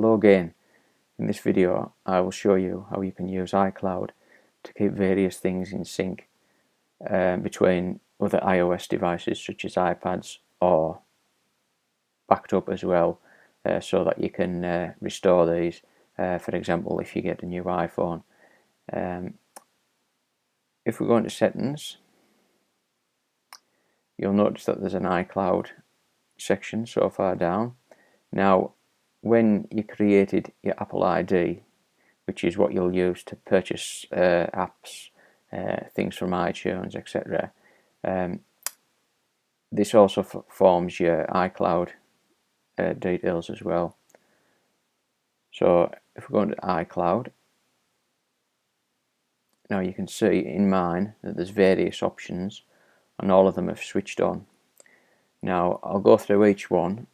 Hello again. In this video I will show you how you can use iCloud to keep various things in sync between other iOS devices such as iPads or backed up as well, so that you can restore these, for example if you get a new iPhone. If we go into settings, you'll notice that there's an iCloud section so far down. Now when you created your Apple ID, which is what you'll use to purchase apps, things from iTunes, etc. This also forms your iCloud details as well. So if we go into iCloud, now you can see in mine that there's various options and all of them have switched on. Now I'll go through each one,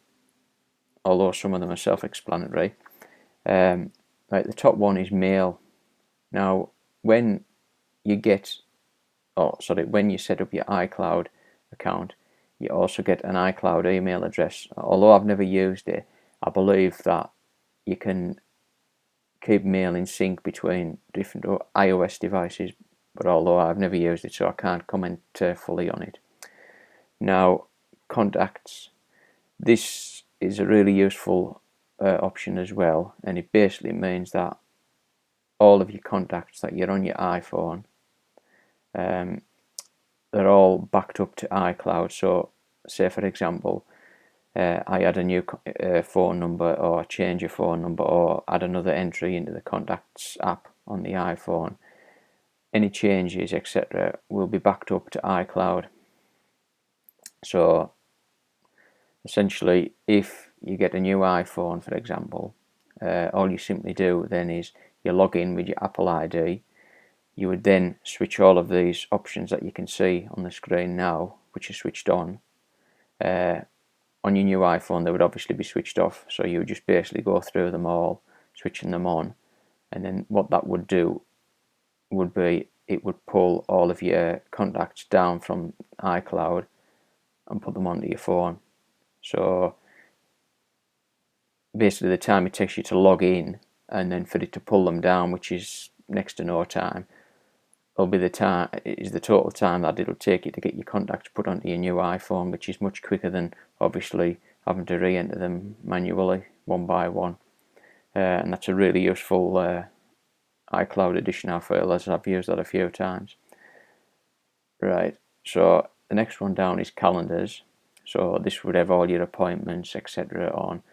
although some of them are self-explanatory. Right, the top one is mail. Now when you when you set up your iCloud account, you also get an iCloud email address. Although I've never used it, I believe that you can keep mail in sync between different iOS devices, but although I've never used it, so I can't comment fully on it. Now, contacts. This is a really useful option as well, and it basically means that all of your contacts that you're on your iPhone, they're all backed up to iCloud. So say for example I add a new phone number, or change a phone number, or add another entry into the contacts app on the iPhone, any changes etc. will be backed up to iCloud. So essentially if you get a new iPhone, for example, all you simply do then is you log in with your Apple ID. You would then switch all of these options that you can see on the screen now, which are switched on. On your new iPhone they would obviously be switched off, so you would just basically go through them all, switching them on, and then what that would do would be it would pull all of your contacts down from iCloud and put them onto your phone. So basically the time it takes you to log in and then for it to pull them down, which is next to no time, will be the total time that it'll take you to get your contacts put onto your new iPhone, which is much quicker than obviously having to re-enter them manually one by one. And that's a really useful iCloud addition I feel, as I've used that a few times. Right, so the next one down is calendars. So this would have all your appointments etc. on,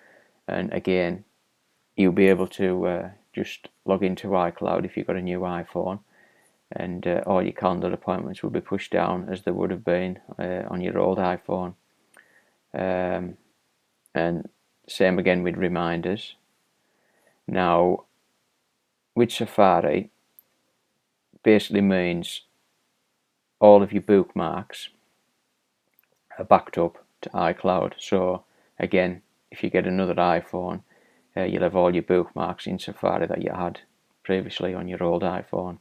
and again you'll be able to just log into iCloud if you've got a new iPhone, and all your calendar appointments will be pushed down as they would have been on your old iPhone. And same again with reminders. Now with Safari basically means all of your bookmarks are backed up to iCloud. So again, if you get another iPhone, you'll have all your bookmarks in Safari that you had previously on your old iPhone.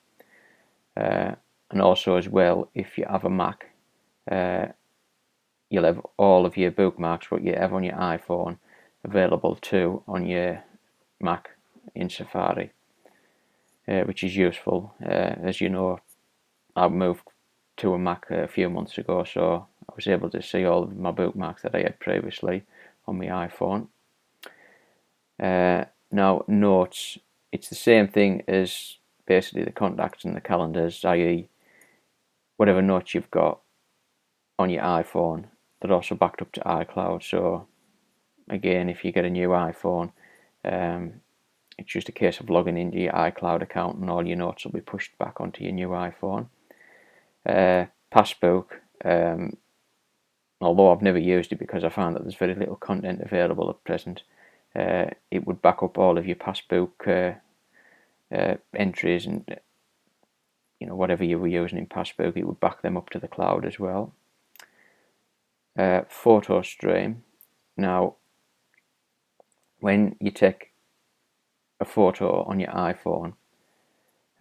And also as well, if you have a Mac, you'll have all of your bookmarks what you have on your iPhone available too on your Mac in Safari, which is useful. As you know, I moved to a Mac a few months ago, so I was able to see all of my bookmarks that I had previously on my iPhone. Now notes, it's the same thing as basically the contacts and the calendars, i.e. whatever notes you've got on your iPhone, they're also backed up to iCloud. So again, if you get a new iPhone, it's just a case of logging into your iCloud account and all your notes will be pushed back onto your new iPhone. Passbook, although I've never used it because I found that there's very little content available at present, it would back up all of your passbook entries, and whatever you were using in passbook, it would back them up to the cloud as well. Photo stream. Now when you take a photo on your iPhone,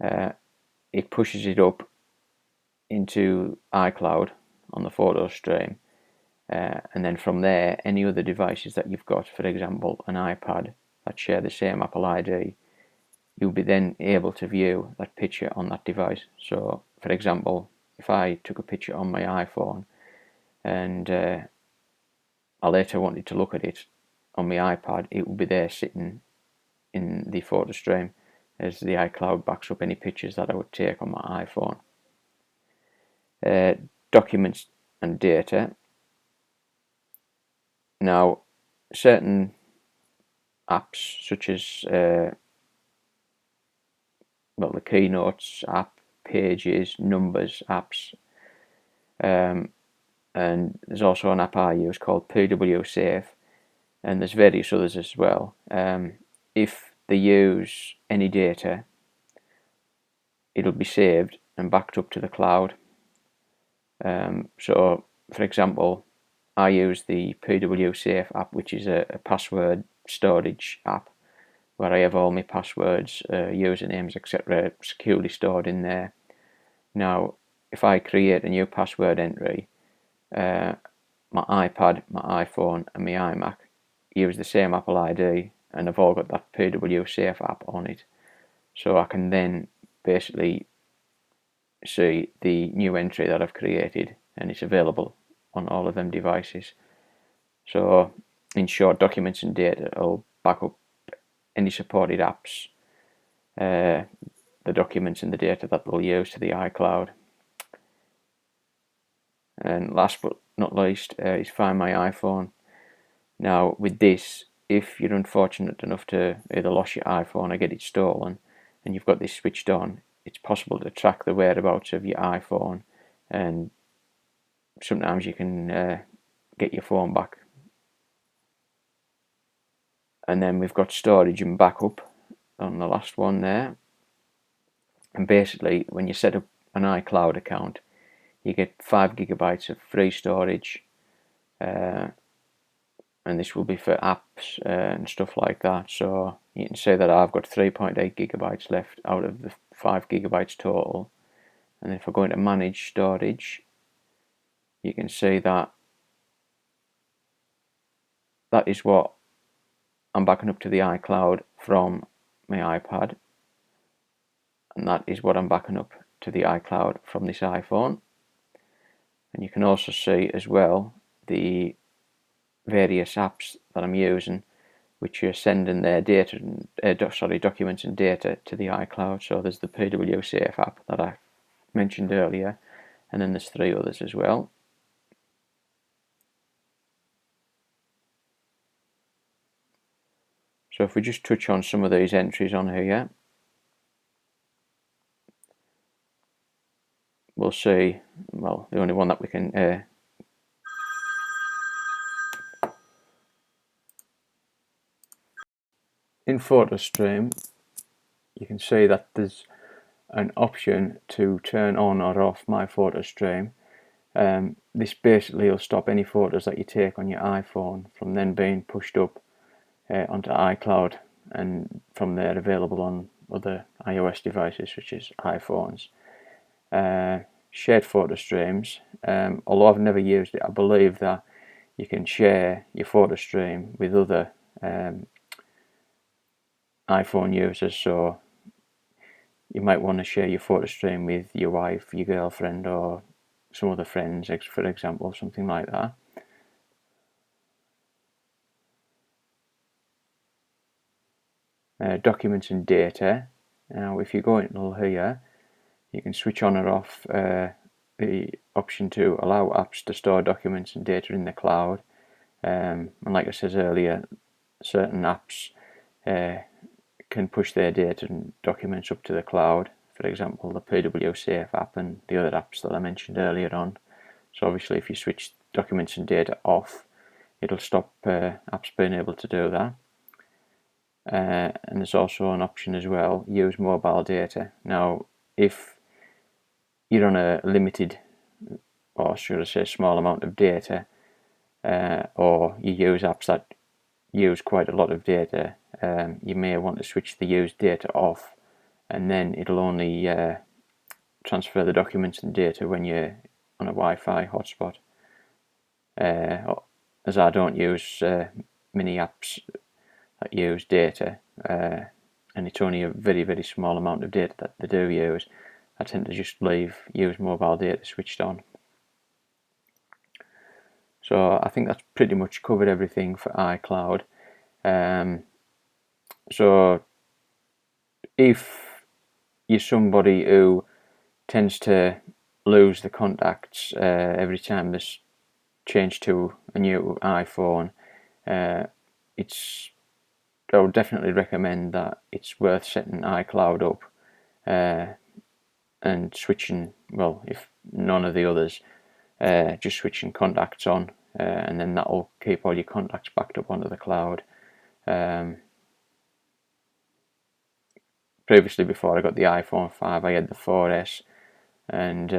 it pushes it up into iCloud on the photo stream, and then from there any other devices that you've got, for example an iPad, that share the same Apple ID, you'll be then able to view that picture on that device. So, for example, if I took a picture on my iPhone and I later wanted to look at it on my iPad, it will be there sitting in the photo stream, as the iCloud backs up any pictures that I would take on my iPhone. Documents and data. Now, certain apps such as the Keynotes app, Pages, Numbers apps, and there's also an app I use called PWSafe, and there's various others as well. If they use any data, it'll be saved and backed up to the cloud. So, for example, I use the PWSafe app, which is a password storage app, where I have all my passwords, usernames, etc. securely stored in there. Now, if I create a new password entry, my iPad, my iPhone and my iMac use the same Apple ID, and I've all got that PWSafe app on it. So I can then basically see the new entry that I've created, and it's available on all of them devices. So in short, documents and data will back up any supported apps, the documents and the data that they'll use to the iCloud. And last but not least is Find My iPhone. Now with this, if you're unfortunate enough to either lose your iPhone or get it stolen, and you've got this switched on, it's possible to track the whereabouts of your iPhone, and sometimes you can get your phone back. And then we've got storage and backup on the last one there. And basically, when you set up an iCloud account, you get 5 gigabytes of free storage, and this will be for apps and stuff like that. So you can say that I've got 3.8 gigabytes left out of the 5 gigabytes total. And if we're going to manage storage, you can see that that is what I'm backing up to the iCloud from my iPad, and that is what I'm backing up to the iCloud from this iPhone. And you can also see as well the various apps that I'm using, which are sending their data and documents and data to the iCloud. So there's the PWSafe app that I mentioned earlier, and then there's 3 others as well. So if we just touch on some of these entries on here, we'll see, well, the only one that we can in PhotoStream, you can see that there's an option to turn on or off My PhotoStream. This basically will stop any photos that you take on your iPhone from then being pushed up onto iCloud, and from there available on other iOS devices such as iPhones. Shared photo streams, although I've never used it, I believe that you can share your photo stream with other iPhone users. So you might want to share your photo stream with your wife, your girlfriend, or some other friends, for example, something like that. Documents and data. Now if you go into here, you can switch on or off the option to allow apps to store documents and data in the cloud. And like I said earlier, certain apps can push their data and documents up to the cloud. For example, the PWSafe app and the other apps that I mentioned earlier on. So obviously if you switch documents and data off, it'll stop apps being able to do that. And there's also an option as well, use mobile data. Now if you're on a limited, or should I say small amount of data, or you use apps that use quite a lot of data, you may want to switch the use data off, and then it'll only transfer the documents and data when you're on a Wi-Fi hotspot. As I don't use many apps that use data, and it's only a very, very small amount of data that they do use, I tend to just use mobile data switched on. So I think that's pretty much covered everything for iCloud. So if you're somebody who tends to lose the contacts every time there's change to a new iPhone, I would definitely recommend that it's worth setting iCloud up and switching, well, if none of the others, just switching contacts on, and then that'll keep all your contacts backed up onto the cloud. Previously, before I got the iPhone 5, I had the 4S, and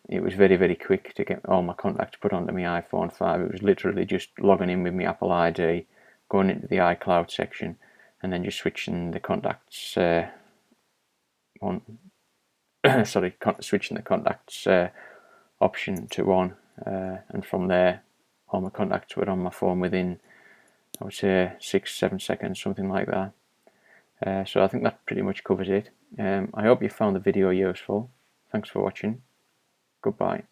it was very, very quick to get all my contacts put onto my iPhone 5. It was literally just logging in with my Apple ID, going into the iCloud section, and then just switching the contacts switching the contacts option to on, and from there all my contacts were on my phone within, I would say, 6-7 seconds, something like that. So I think that pretty much covers it. I hope you found the video useful. Thanks for watching. Goodbye.